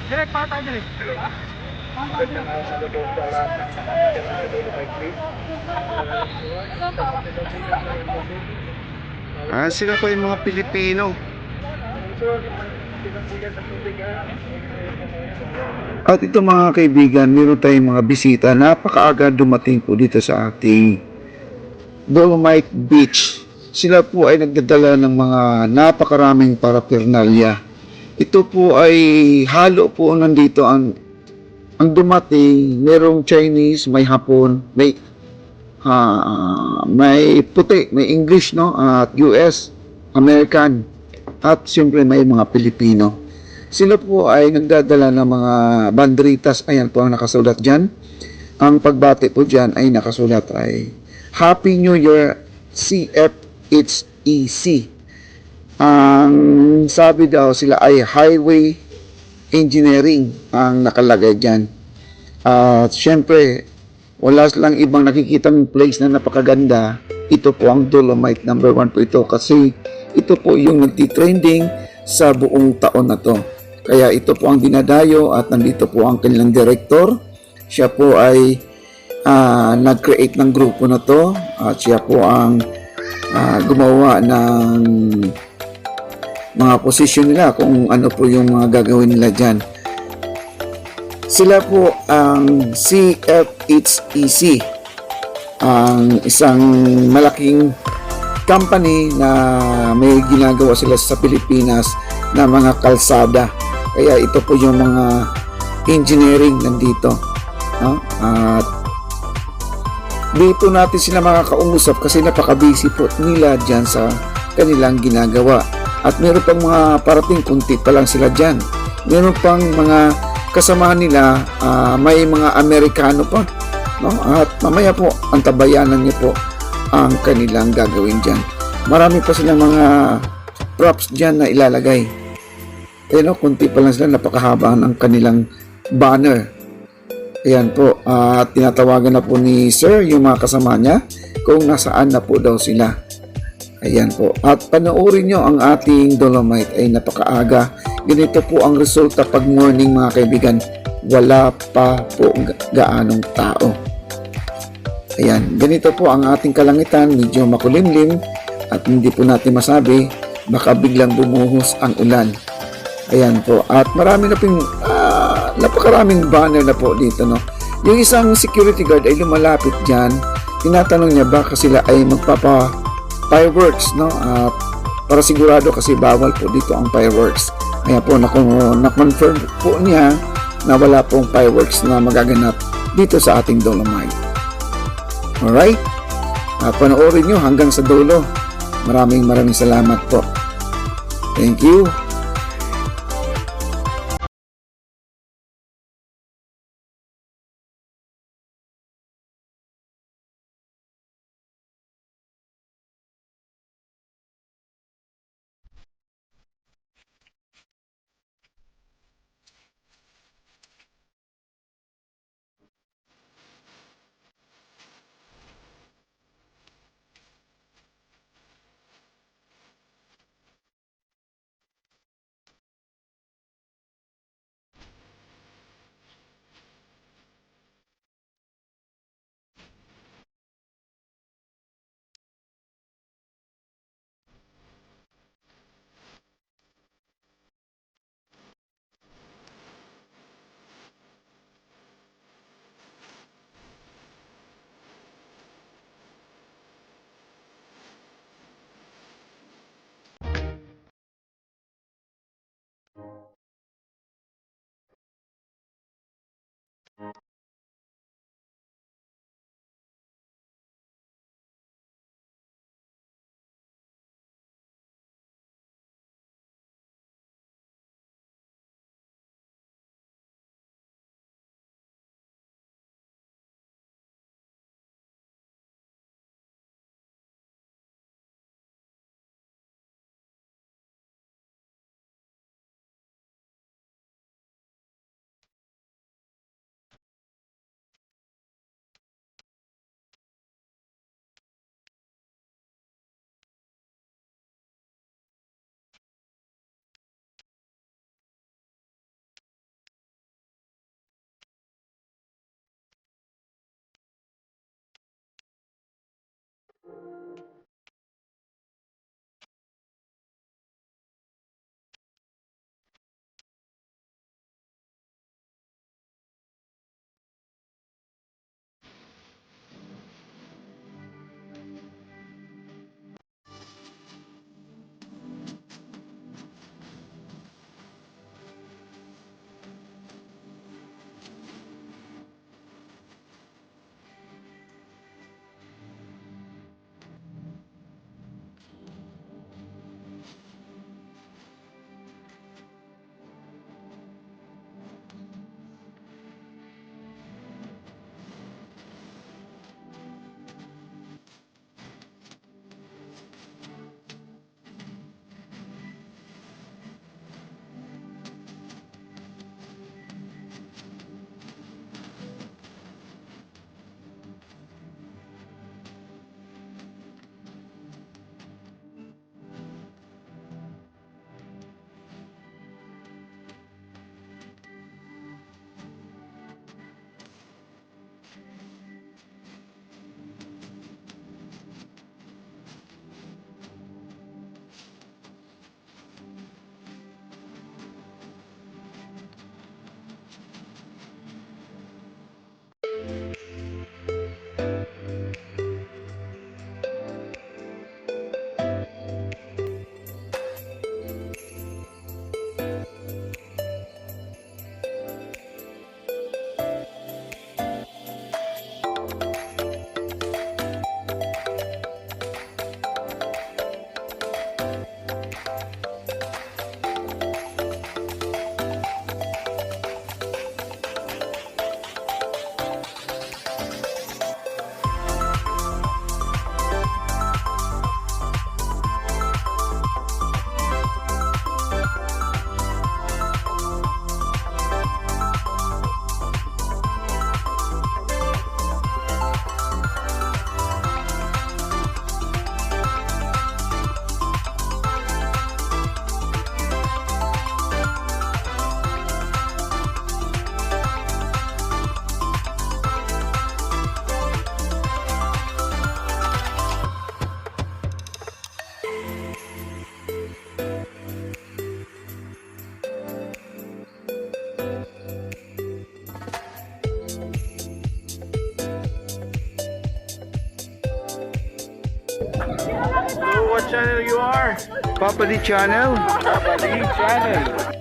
Direct, para tayo direct. Sila po yung mga Pilipino. At ito mga kaibigan, meron tayong mga bisita. Napakaaga dumating po dito sa ating Dolomite Beach. Sila po ay nagdadala ng mga napakaraming paraphernalia. Ito po ay halo po nandito ang dumating. Merong Chinese, may Hapon, may puti, may English, no? At US, American, at siyempre may mga Pilipino. Sila po ay nagdadala ng mga banderitas. Ayan po ang nakasulat dyan. Ang pagbati po dyan ay nakasulat ay Happy New Year CFHEC. Ang sabi daw sila ay Highway Engineering ang nakalagay dyan. At syempre, wala lang ibang nakikitang place na napakaganda. Ito po ang Dolomite number 1 po ito kasi ito po yung nagtitrending sa buong taon na to. Kaya ito po ang dinadayo at nandito po ang kanilang director. Siya po ay nag-create ng grupo na to at siya po ang gumawa ng mga position nila kung ano po yung mga gagawin nila dyan. Sila po ang CFHEC, ang isang malaking company na may ginagawa sila sa Pilipinas na mga kalsada. Kaya ito po yung mga engineering nandito. No? At dito natin sila makakausap kasi napaka-busy po nila dyan sa kanilang ginagawa. At meron pang mga parating, kunti pa lang sila dyan. Meron pang mga kasamahan nila, may mga Amerikano pa. No? At mamaya po, ang tabayanan niyo po ang kanilang gagawin dyan. Marami pa silang mga props dyan na ilalagay. No, kunti pa lang sila, napakahaba ng kanilang banner. Ayan po, tinatawagan na po ni Sir yung mga kasama niya kung nasaan na po daw sila. Ayan po. At panoorin nyo ang ating Dolomite ay napakaaga. Ganito po ang resulta pag morning mga kaibigan. Wala pa po gaanong tao. Ayan. Ganito po ang ating kalangitan. Medyo makulimlim at hindi po natin masabi. Baka biglang bumuhos ang ulan. Ayan po. At marami na pong napakaraming banner na po dito. No? Yung isang security guard ay lumalapit dyan. Tinatanong niya baka sila ay fireworks, no? At para sigurado kasi bawal po dito ang fireworks. Kaya po na-confirm po niya na wala pong fireworks na magaganap dito sa ating Dolomite. Alright? Panoorin nyo hanggang sa dulo. Maraming salamat po. Thank you. channel you are? Papa D Channel. Papa D channel.